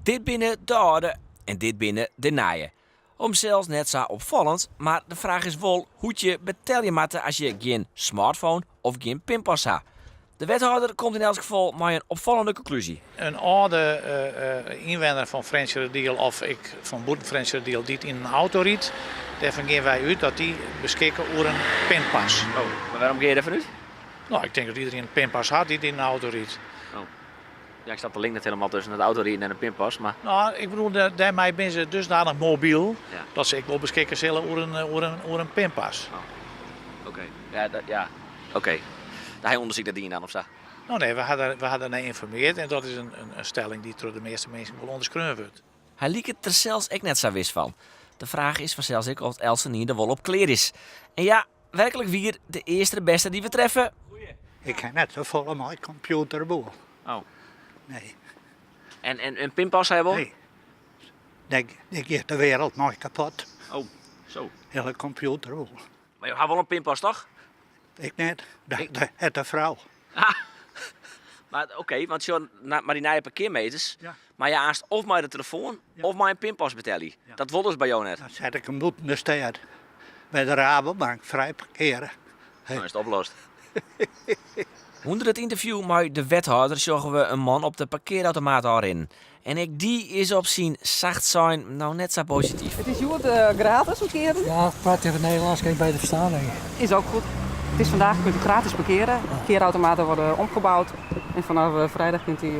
Dit binnen de oude en dit binnen de naaien. Om zelfs net zo opvallend, maar de vraag is wel hoe je betel je matte als je geen smartphone of geen pinpas hebt. De wethouder komt in elk geval met een opvallende conclusie. Een oude inwoner van Frencherdeel of ik van Boeten Frencherdeel die in een auto rijdt, daarvan gaan wij uit dat die beschikken over een pinpas. Oh, maar waarom ga je ervan uit? Nou, ik denk dat iedereen een pinpas had die in een auto rijdt. Ja, ik snap de link net helemaal tussen het autorijden en een pinpas, maar... Nou, ik bedoel, daarmee zijn ze dusdanig mobiel Ja. dat ze ik wel beschikken zullen over een pinpas. Oké. Ja, oké. Hij onderzoekt dat ding dan of zo. Nou nee, we hadden naar geïnformeerd en dat is een stelling die door de meeste mensen wel onderschreven wordt. Hij liet het er zelfs ik net zo wist van. De vraag is vanzelfs ik of Elsen hier de wol op kleer is. En ja, werkelijk weer de eerste de beste die we treffen. Ik heb net zo vol aan mijn computerboel. Oh. Nee, En een pinpas hij wel? nee. Ik geef de wereld nog kapot. Oh, zo. Hele computerboel. Maar je hebt wel een pinpas toch? Ik net. De vrouw. Maar oké, want je maar die naaie parkeermeters. Ja. Maar je aanst of maar de telefoon of maar een pinpas betellen. Ja. Dat wil dus bij jou net. Dan zet ik hem boet in de stad. Bij de Rabobank vrij parkeren. Dan is het opgelost. Onder het interview met de wethouder zagen we een man op de parkeerautomaat erin. En ik die is op zien zacht zijn nou net zo positief. Het is goed gratis parkeren. Ja, ik praat even Nederlands, kan ik beter verstaan denk ik. Is ook goed. Het is vandaag kunt u gratis parkeren. Parkeerautomaten worden omgebouwd. En vanaf vrijdag kunt u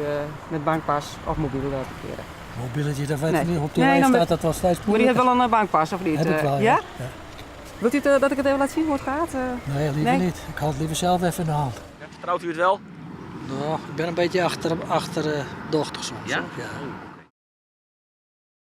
met bankpas of mobiel parkeren. Mobility, dat weet Nee. ik niet. Op de Nee, dan lijst met- staat dat wel steeds Maar die heeft moeilijker. wel een bankpas of niet? Heb ik wel, ja? ja. Wilt u dat ik het even laat zien hoe het gaat? Nee, liever Nee? niet. Ik had het liever zelf even in de hand. Vertrouwt u het wel? Nou, ik ben een beetje achterdochtig soms. Ja? hoor. Ja.